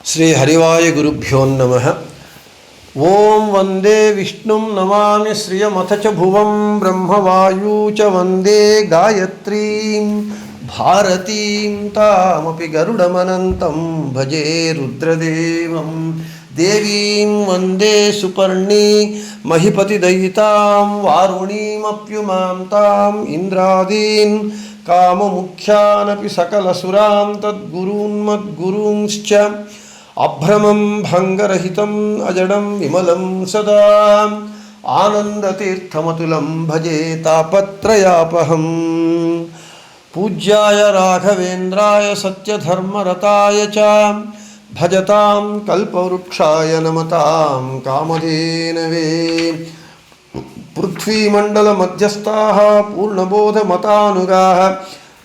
శ్రీ హరివాయ గురుభ్యో నమః. ఓం వందే విష్ణుం నమామి శ్రియమథ చ భువం బ్రహ్మవాయూ చ వందే గాయత్రీం భారతీం తామపి గరుడమనంతం భజే రుద్రదేవం. దేవీం వందే సుపర్ణీ మహిపతిదయితాం వారుణీమప్యుమాం తాం ఇంద్రాదీన్ కామముఖ్యానపి సకలసురాం తద్గురూన్మద్గురూంశ్చ అభ్రమం భంగరహితం అజడం విమలం సదా ఆనందతీర్థమతులం భజే తాపత్రయాపహం. పూజ్యాయ రాఘవేంద్రాయ సత్యధర్మరతాయ చ భజతాం కల్పవృక్షాయ నమతాం కామధేనవే. పృథ్వీమండలమధ్యస్థాః పూర్ణబోధమతానుగాః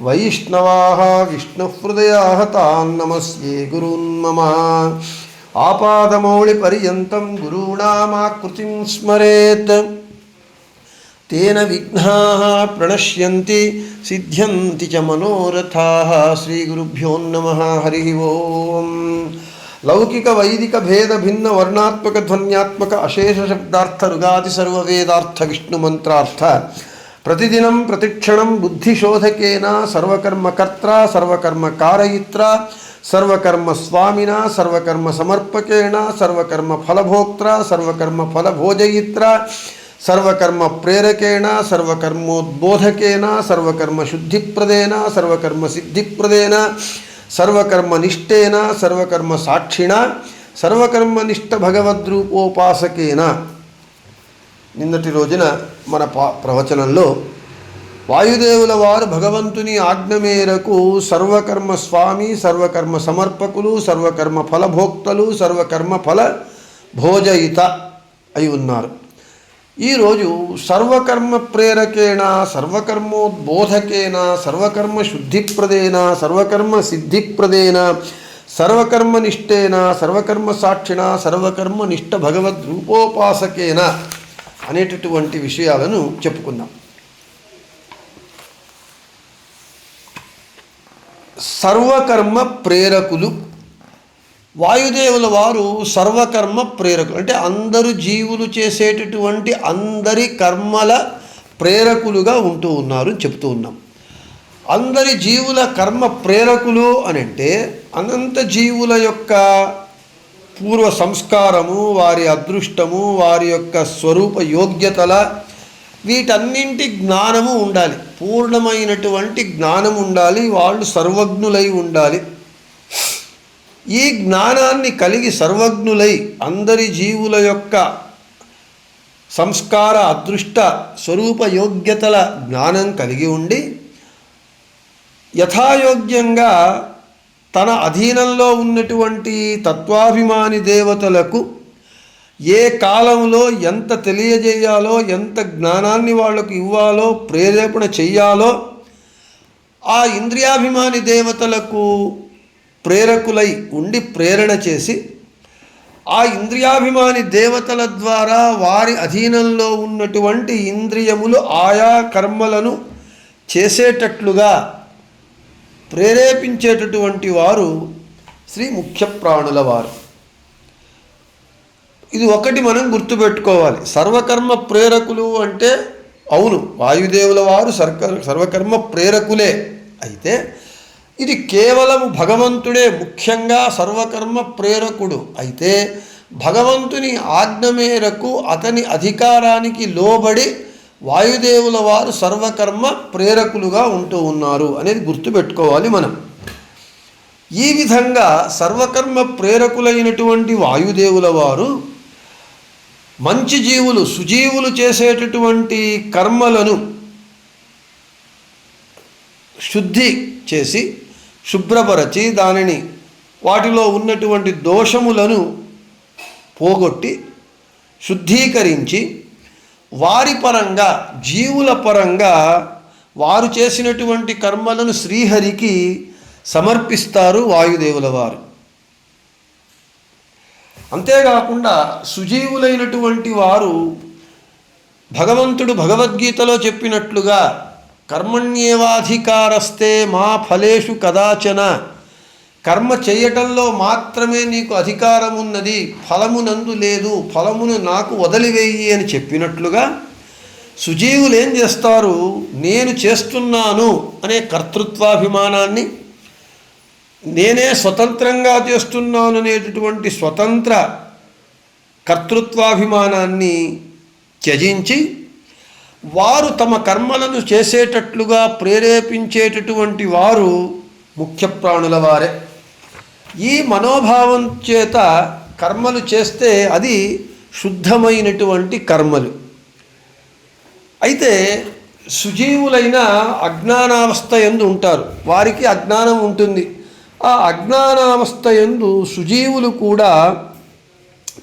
వైష్ణవాః విష్ణుహృదయాః తాన్ నమస్యే గురూన్ మమ. ఆపాదమౌళిపర్యంతం గురూణామాకృతిం స్మరేత్ తేన విఘ్నాః ప్రణశ్యంతి సిద్ధ్యంతి చ మనోరథాః. శ్రీగురుభ్యో నమః. హరి ఓం. లౌకిక వైదిక భేద భిన్న వర్ణాత్మక ధ్వన్యాత్మక అశేష శబ్దార్థ రుగాది సర్వవేదార్థ విష్ణు మంత్రార్థ ప్రతిదినం ప్రతిక్షణం బుద్ధిశోధకేన సర్వకర్మకర్త సర్వకర్మ కారయిత్ర సర్వకర్మ స్వామిన సర్వకర్మ సమర్పకేణ సర్వకర్మ ఫలభోక్త్ర సర్వకర్మ ఫలభోజయిత్ర సర్వకర్మ ప్రేరకేణ సర్వకర్మోద్బోధకేన సర్వకర్మ శుద్ధిప్రదేన సర్వకర్మ సిద్ధిప్రదేన సర్వకర్మనిష్టేన సర్వకర్మ సాక్షిణ సర్వకర్మనిష్ట భగవద్రూపోపాసకేన. నిన్నటి రోజున మన ప్రవచనంలో వాయుదేవుల వారు భగవంతుని ఆజ్ఞ మేరకు సర్వకర్మ స్వామి, సర్వకర్మ సమర్పకులు, సర్వకర్మ ఫలభోక్తలు, సర్వకర్మ ఫల భోజయిత అయి ఉన్నారు. ఈరోజు సర్వకర్మ ప్రేరకేణ సర్వకర్మోద్బోధకేన సర్వకర్మ శుద్ధిప్రదేన సర్వకర్మ సిద్ధిప్రదేన సర్వకర్మనిష్టేన సర్వకర్మ సాక్షిణ సర్వకర్మనిష్ట భగవద్రూపోపాసకేన అనేటటువంటి విషయాలను చెప్పుకుందాం. సర్వకర్మ ప్రేరకులు. వాయుదేవుల వారు సర్వకర్మ ప్రేరకులు అంటే అందరు జీవులు చేసేటటువంటి అందరి కర్మల ప్రేరకులుగా ఉంటూ ఉన్నారు చెప్తూ ఉన్నాం. అందరి జీవుల కర్మ ప్రేరకులు అని అంటే అనంత జీవుల యొక్క పూర్వ సంస్కారము, వారి అదృష్టము, వారి యొక్క స్వరూప యోగ్యతల వీటన్నింటి జ్ఞానము ఉండాలి. పూర్ణమైనటువంటి జ్ఞానం ఉండాలి. వాళ్ళు సర్వజ్ఞులై ఉండాలి. ఈ జ్ఞానాన్ని కలిగి సర్వజ్ఞులై అందరి జీవుల యొక్క సంస్కార అదృష్ట స్వరూప యోగ్యతల జ్ఞానం కలిగి ఉండి యథాయోగ్యంగా తన అధీనంలో ఉన్నటువంటి తత్వాభిమాని దేవతలకు ఏ కాలంలో ఎంత తెలియజేయాలో, ఎంత జ్ఞానాన్ని వాళ్లకు ఇవ్వాలో, ప్రేరేపణ చెయ్యాలో ఆ ఇంద్రియాభిమాని దేవతలకు ప్రేరకులై ఉండి ప్రేరణ చేసి ఆ ఇంద్రియాభిమాని దేవతల ద్వారా వారి అధీనంలో ఉన్నటువంటి ఇంద్రియములు ఆయా కర్మలను చేసేటట్లుగా ప్రేరేపించేటటువంటి వారు శ్రీ ముఖ్య ప్రాణుల వారు. ఇది ఒకటి మనం గుర్తుపెట్టుకోవాలి. సర్వకర్మ ప్రేరకులు అంటే అవును వాయుదేవుల వారు సర్వకర్మ ప్రేరకులే. అయితే ఇది కేవలం భగవంతుడే ముఖ్యంగా సర్వకర్మ ప్రేరకుడు. అయితే భగవంతుని ఆజ్ఞ మేరకు అతని అధికారానికి లోబడి వాయుదేవుల వారు సర్వకర్మ ప్రేరకులుగా ఉంటూ ఉన్నారు అనేది గుర్తుపెట్టుకోవాలి మనం. ఈ విధంగా సర్వకర్మ ప్రేరకులైనటువంటి వాయుదేవుల వారు మంచి జీవులు, సుజీవులు చేసేటటువంటి కర్మలను శుద్ధి చేసి శుభ్రపరచి దానిని వాటిలో ఉన్నటువంటి దోషములను పోగొట్టి శుద్ధీకరించి వారి పరంగా జీవుల పరంగా వారు చేసినటువంటి కర్మలను శ్రీహరికి సమర్పిస్తారు వాయుదేవుల వారు. అంతేకాకుండా సుజీవులైనటువంటి వారు భగవంతుడు భగవద్గీతలో చెప్పినట్లుగా కర్మణ్యేవాధికారస్తే మా ఫలేషు కదాచన కర్మ చేయటంలో మాత్రమే నీకు అధికారం ఉన్నది, ఫలమునందు లేదు, ఫలమును నాకు వదిలివేయి అని చెప్పినట్లుగా సుజీవులు ఏం చేస్తారు, నేను చేస్తున్నాను అనే కర్తృత్వాభిమానాన్ని, నేనే స్వతంత్రంగా చేస్తున్నాను అనేటటువంటి స్వతంత్ర కర్తృత్వాభిమానాన్ని త్యజించి వారు తమ కర్మలను చేసేటట్లుగా ప్రేరేపించేటటువంటి వారు ముఖ్య ప్రాణుల వారే. ఈ మనోభావం చేత కర్మలు చేస్తే అది శుద్ధమైనటువంటి కర్మలు. అయితే సుజీవులైన అజ్ఞానావస్థ యందు ఉంటారు, వారికి అజ్ఞానం ఉంటుంది. ఆ అజ్ఞానావస్థ యందు సుజీవులు కూడా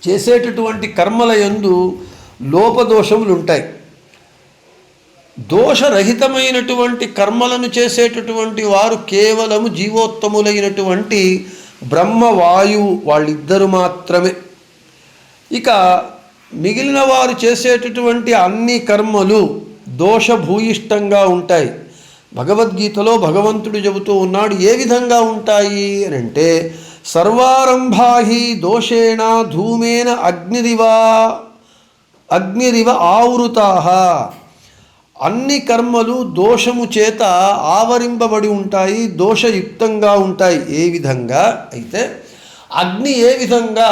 చేసేటటువంటి కర్మల యందు లోపదోషములు ఉంటాయి. దోషరహితమైనటువంటి కర్మలను చేసేటటువంటి వారు కేవలము జీవోత్తములైనటువంటి బ్రహ్మవాయువు వాళ్ళిద్దరు మాత్రమే. ఇక మిగిలిన వారు చేసేటటువంటి అన్ని కర్మలు దోషభూయిష్టంగా ఉంటాయి. భగవద్గీతలో భగవంతుడు చెబుతూ ఉన్నాడు, ఏ విధంగా ఉంటాయి అని అంటే, సర్వారంభాహి దోషేణ ధూమేన అగ్నిరివ ఆవృతాః. అన్ని కర్మలు దోషము చేత ఆవరింపబడి ఉంటాయి, దోషయుక్తంగా ఉంటాయి. ఏ విధంగా అయితే అగ్ని ఏ విధంగా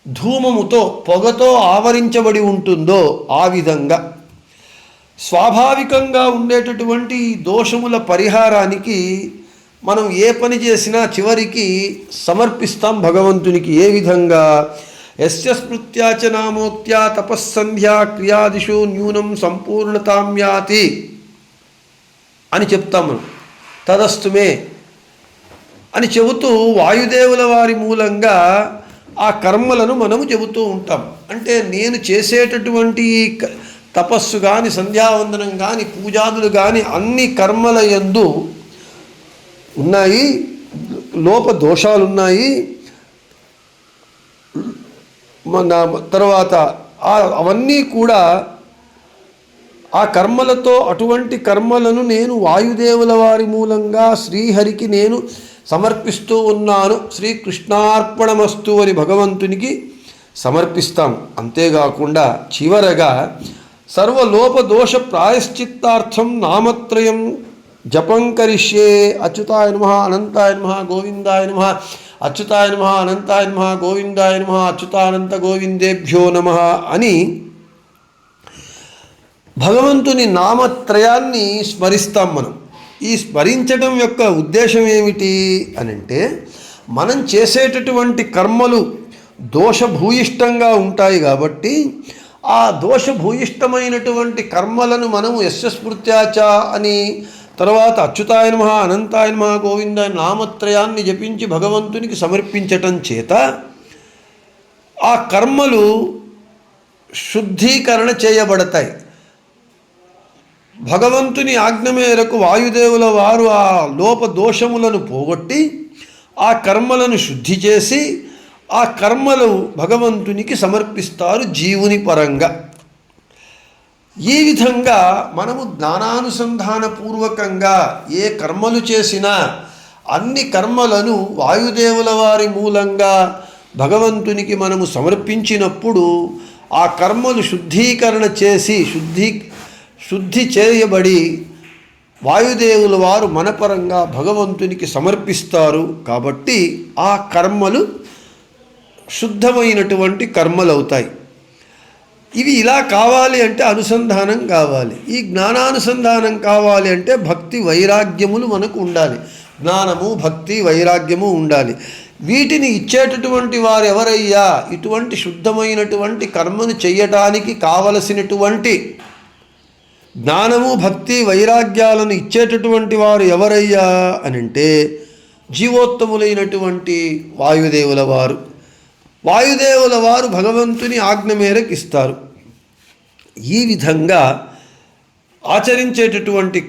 ధూమముతో పొగతో ఆవరించబడి ఉంటుందో ఆ విధంగా స్వాభావికంగా ఉండేటటువంటి దోషముల పరిహారానికి మనం ఏ పని చేసినా చివరికి సమర్పిస్తాం భగవంతునికి. ఏ విధంగా, యస్య స్మృత్యా చ నామోక్త్యా తపస్సంధ్యా క్రియాదిషు న్యూనం సంపూర్ణతాం యాతి అని చెప్తాం మనం. తదస్తుమే అని చెబుతూ వాయుదేవుల వారి మూలంగా ఆ కర్మలను మనము చెబుతూ ఉంటాం. అంటే నేను చేసేటటువంటి తపస్సు కానీ, సంధ్యావందనం కానీ, పూజాదులు కానీ అన్ని కర్మల యందు ఉన్నాయి, లోప దోషాలున్నాయి. తర్వాత అవన్నీ కూడా ఆ కర్మలతో, అటువంటి కర్మలను నేను వాయుదేవుల వారి మూలంగా శ్రీహరికి నేను సమర్పిస్తూ ఉన్నాను, శ్రీకృష్ణార్పణమస్తు అని భగవంతునికి సమర్పిస్తాం. అంతేకాకుండా చివరగా సర్వలోపదోష ప్రాయశ్చిత్తార్థం నామత్రయం జపం కరిష్యే. అచ్యుతాయ నమః, అనంతాయ నమః, గోవిందాయ నమః, అచ్యుతాయ నమః, అనంతాయ నమః, గోవిందాయ నమః, అచ్యుతానంత గోవిందేభ్యో నమః అని భగవంతుని నామత్రయాన్ని స్మరిస్తాం మనం. ఈ స్మరించడం యొక్క ఉద్దేశం ఏమిటి అనంటే, మనం చేసేటటువంటి కర్మలు దోషభూయిష్టంగా ఉంటాయి కాబట్టి ఆ దోషభూయిష్టమైనటువంటి కర్మలను మనము యస్య స్మృత్యాచ అని, తర్వాత అచ్యుతాయ నమః, అనంతాయ నమః, గోవిందాయ నామత్రయాన్ని జపించి భగవంతునికి సమర్పించటం చేత ఆ కర్మలు శుద్ధీకరణ చేయబడతాయి. భగవంతుని ఆజ్ఞ మేరకు వాయుదేవుల వారు ఆ లోపదోషములను పోగొట్టి ఆ కర్మలను శుద్ధి చేసి ఆ కర్మలు భగవంతునికి సమర్పిస్తారు జీవుని పరంగా. ఈ విధంగా మనము జ్ఞానానుసంధానపూర్వకంగా ఏ కర్మలు చేసినా అన్ని కర్మలను వాయుదేవుల వారి మూలంగా భగవంతునికి మనము సమర్పించినప్పుడు ఆ కర్మలు శుద్ధీకరణ చేసి శుద్ధి చేయబడి వాయుదేవుల వారు మనపరంగా భగవంతునికి సమర్పిస్తారు. కాబట్టి ఆ కర్మలు శుద్ధమైనటువంటి కర్మలు అవుతాయి. ఇవి ఇలా కావాలి అంటే అనుసంధానం కావాలి. ఈ జ్ఞానానుసంధానం కావాలి అంటే భక్తి వైరాగ్యములు మనకు ఉండాలి. జ్ఞానము, భక్తి, వైరాగ్యము ఉండాలి. వీటిని ఇచ్చేటటువంటి వారు ఎవరయ్యా? ఇటువంటి శుద్ధమైనటువంటి కర్మను చెయ్యటానికి కావలసినటువంటి జ్ఞానము, భక్తి, వైరాగ్యాలను ఇచ్చేటటువంటి వారు ఎవరయ్యా అనంటే జీవోత్తములైనటువంటి వాయుదేవుల వారు. వాయుదేవుల వారు భగవంతుని ఆజ్ఞ మేరకు ఇస్తారు. ఈ విధంగా ఆచరించేటటువంటి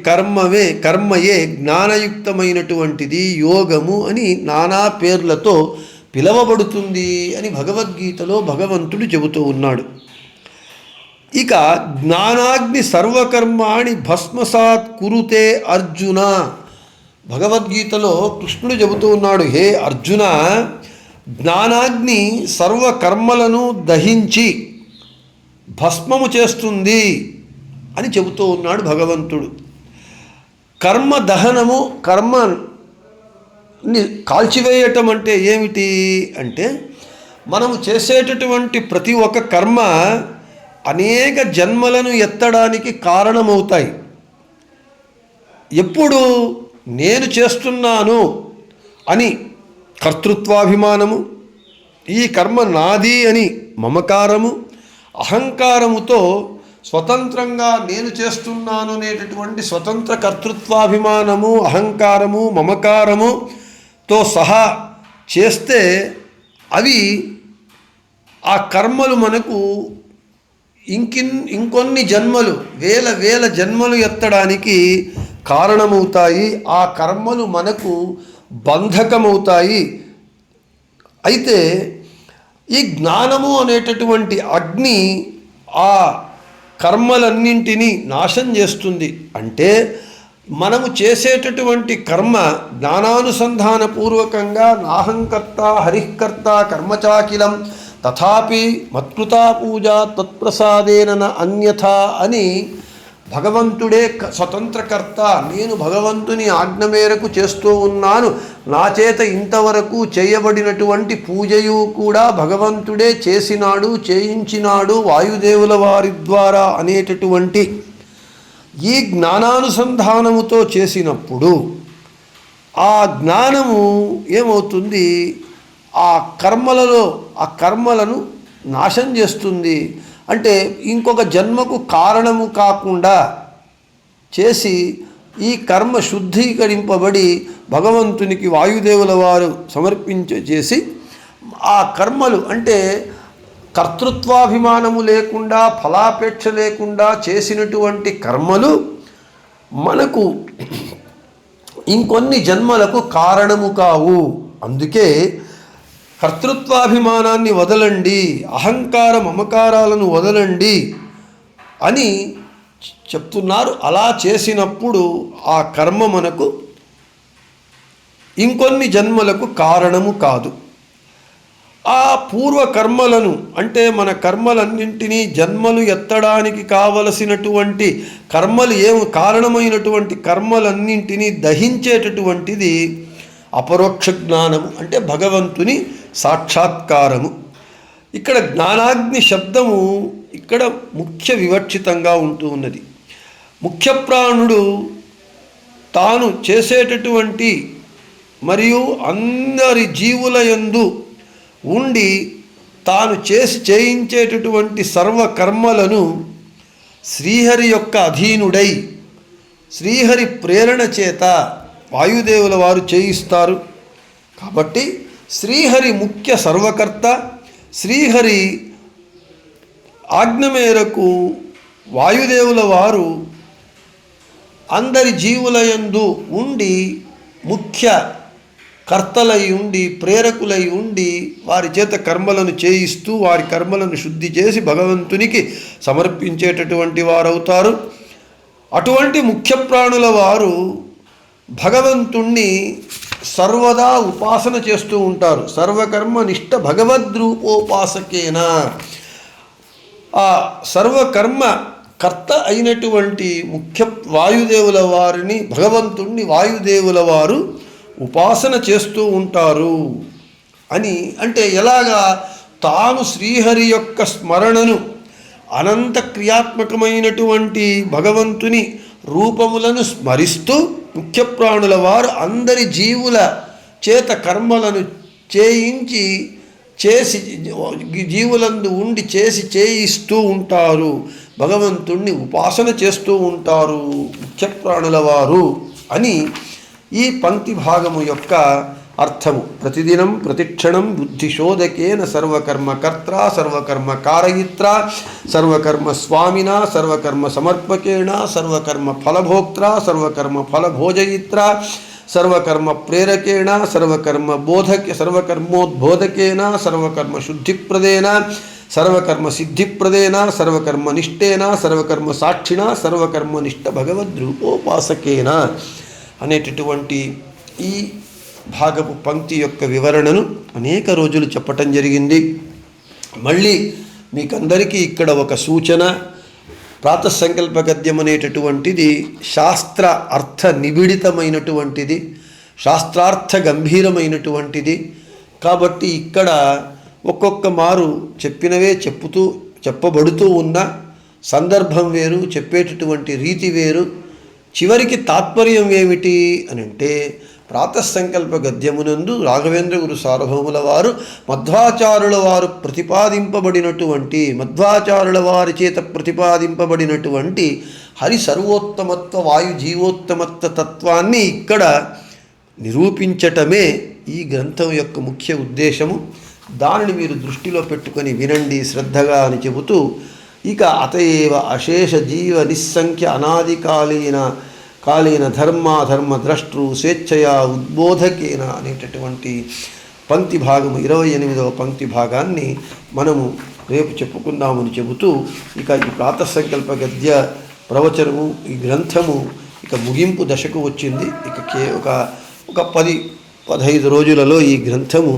కర్మయే జ్ఞానయుక్తమైనటువంటిది, యోగము అని నానా పేర్లతో పిలవబడుతుంది అని భగవద్గీతలో భగవంతుడు చెబుతూ ఉన్నాడు. ఇక జ్ఞానాగ్ని సర్వకర్మాణి భస్మసాత్ కురుతే అర్జున. భగవద్గీతలో కృష్ణుడు చెబుతూ ఉన్నాడు, హే అర్జున, జ్ఞానాగ్ని సర్వకర్మలను దహించి భస్మము చేస్తుంది అని చెబుతూ ఉన్నాడు భగవంతుడు. కర్మ దహనము, కర్మని కాల్చివేయటం అంటే ఏమిటి అంటే, మనము చేసేటటువంటి ప్రతి ఒక్క కర్మ అనేక జన్మలను ఎత్తడానికి కారణమవుతాయి. ఎప్పుడు నేను చేస్తున్నాను అని కర్తృత్వాభిమానము, ఈ కర్మ నాది అని మమకారము, అహంకారముతో స్వతంత్రంగా నేను చేస్తున్నాను అనేటటువంటి స్వతంత్ర కర్తృత్వాభిమానము, అహంకారము, మమకారముతో సహా చేస్తే అవి ఆ కర్మలు మనకు ఇంకొన్ని జన్మలు, వేల జన్మలు ఎత్తడానికి కారణమవుతాయి. ఆ కర్మలు మనకు బంధకమవుతాయి. అయితే ఈ జ్ఞానము అనేటటువంటి అగ్ని ఆ కర్మలన్నింటినీ నాశనం చేస్తుంది. అంటే మనము చేసేటటువంటి కర్మ జ్ఞానానుసంధానపూర్వకంగా నాహంకర్త హరికర్త కర్మచాకిలం తథాపి మత్కృతా పూజ తత్ప్రసాదేన అన్యథా అని భగవంతుడే స్వతంత్రకర్త, నేను భగవంతుని ఆజ్ఞ మేరకు చేస్తూ ఉన్నాను, నా చేత ఇంతవరకు చేయబడినటువంటి పూజయు కూడా భగవంతుడే చేసినాడు, చేయించినాడు వాయుదేవుల వారి ద్వారా అనేటటువంటి ఈ జ్ఞానానుసంధానముతో చేసినప్పుడు ఆ జ్ఞానము ఏమవుతుంది, ఆ కర్మలను నాశనం చేస్తుంది. అంటే ఇంకొక జన్మకు కారణము కాకుండా చేసి ఈ కర్మ శుద్ధీకరింపబడి భగవంతునికి వాయుదేవుల వారు చేసి ఆ కర్మలు అంటే కర్తృత్వాభిమానము లేకుండా, ఫలాపేక్ష లేకుండా చేసినటువంటి కర్మలు మనకు ఇంకొన్ని జన్మలకు కారణము కావు. అందుకే కర్తృత్వాభిమానాన్ని వదలండి, అహంకార మమకారాలను వదలండి అని చెప్తున్నారు. అలా చేసినప్పుడు ఆ కర్మ మనకు ఇంకొన్ని జన్మలకు కారణము కాదు. ఆ పూర్వ కర్మలను అంటే మన కర్మలన్నింటినీ జన్మలు ఎత్తడానికి కావలసినటువంటి కర్మలు కారణమైనటువంటి కర్మలన్నింటినీ దహించేటటువంటిది అపరోక్ష జ్ఞానము, అంటే భగవంతుని సాక్షాత్కారము. ఇక్కడ జ్ఞానాగ్ని శబ్దము ఇక్కడ ముఖ్య వివక్షితంగా ఉంటూ ఉన్నది. ముఖ్య ప్రాణుడు తాను చేసేటటువంటి మరియు అందరి జీవుల యందు ఉండి తాను చేయించేటటువంటి సర్వకర్మలను శ్రీహరి యొక్క అధీనుడై శ్రీహరి ప్రేరణ చేత వాయుదేవుల వారు చేయిస్తారు. కాబట్టి శ్రీహరి ముఖ్య సర్వకర్త. శ్రీహరి ఆజ్ఞ మేరకు వాయుదేవుల వారు అందరి జీవుల యందు ఉండి ముఖ్య కర్తలై ఉండి ప్రేరకులై ఉండి వారి చేత కర్మలను చేయిస్తూ వారి కర్మలను శుద్ధి చేసి భగవంతునికి సమర్పించేటటువంటి వారవుతారు. అటువంటి ముఖ్య ప్రాణుల వారు భగవంతుణ్ణి సర్వదా ఉపాసన చేస్తూ ఉంటారు. సర్వకర్మ నిష్ట భగవద్రూపోపాసకేన. ఆ సర్వకర్మ కర్త అయినటువంటి ముఖ్య వాయుదేవుల వారిని భగవంతుణ్ణి వాయుదేవుల వారు ఉపాసన చేస్తూ ఉంటారు అని. అంటే ఎలాగా, తాను శ్రీహరి యొక్క స్మరణను అనంత క్రియాత్మకమైనటువంటి భగవంతుని రూపములను స్మరిస్తూ ముఖ్య ప్రాణుల వారు అందరి జీవుల చేత కర్మలను చేసి జీవులందు ఉండి చేయిస్తూ ఉంటారు. భగవంతుణ్ణి ఉపాసన చేస్తూ ఉంటారు ముఖ్య ప్రాణుల వారు అని ఈ పంక్తి భాగము యొక్క అర్థము. ప్రతిదినం ప్రతిక్షణం బుద్ధిశోధకేన సర్వకర్మకర్త సర్వకర్మ కారయిత్ర సర్వకర్మ స్వామిన సర్వకర్మ సమర్పకేణ సర్వకర్మ ఫలభోక్త్ర సర్వకర్మ ఫలభోజయిత్ర సర్వకర్మ ప్రేరకేణ సర్వకర్మోద్బోధకేన సర్వకర్మ శుద్ధిప్రదేన సర్వకర్మ సిద్ధిప్రదేన సర్వకర్మ నిష్టేన సర్వకర్మ సాక్షిణ సర్వకర్మ నిష్ట భగవద్రూపోపాసకేన. అనేటటువంటి ఈ భాగపు పంక్తి యొక్క వివరణను అనేక రోజులు చెప్పటం జరిగింది. మళ్ళీ మీకందరికీ ఇక్కడ ఒక సూచన. ప్రాతఃసంకల్ప గద్యం అనేటటువంటిది శాస్త్ర అర్థ నిబిడితమైనటువంటిది, శాస్త్రార్థ గంభీరమైనటువంటిది. కాబట్టి ఇక్కడ ఒక్కొక్క మారు చెప్పినవే చెప్పబడుతూ ఉన్న సందర్భం వేరు, చెప్పేటటువంటి రీతి వేరు. చివరికి తాత్పర్యం ఏమిటి అని అంటే, ప్రాతఃసంకల్ప గద్యమునందు రాఘవేంద్ర గురు సార్వభౌముల వారు మధ్వాచారుల వారు ప్రతిపాదింపబడినటువంటి, మధ్వాచారుల వారి చేత ప్రతిపాదింపబడినటువంటి హరి సర్వోత్తమత్వ వాయు జీవోత్తమత్వ తత్వాన్ని ఇక్కడ నిరూపించటమే ఈ గ్రంథం యొక్క ముఖ్య ఉద్దేశము. దానిని మీరు దృష్టిలో పెట్టుకొని వినండి శ్రద్ధగా అని చెబుతూ, ఇక అతయేవ అశేష జీవ నిస్సంఖ్య అనాదికాలీన ధర్మాధర్మ ద్రష్టృ స్వేచ్ఛయా ఉద్బోధకేన అనేటటువంటి పంక్తి భాగము 28వ పంక్తి భాగాన్ని మనము రేపు చెప్పుకుందామని చెబుతూ, ఇక ఈ ప్రాతఃసంకల్ప గద్య ప్రవచనము ఈ గ్రంథము ఇక ముగింపు దశకు వచ్చింది. ఇక ఒక 10-15 రోజులలో ఈ గ్రంథము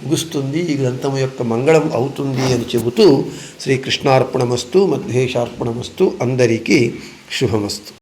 ముగుస్తుంది. ఈ గ్రంథము యొక్క మంగళం అవుతుంది అని చెబుతూ శ్రీకృష్ణార్పణమస్తు, మధ్వేశార్పణమస్తు, అందరికీ శుభమస్తు.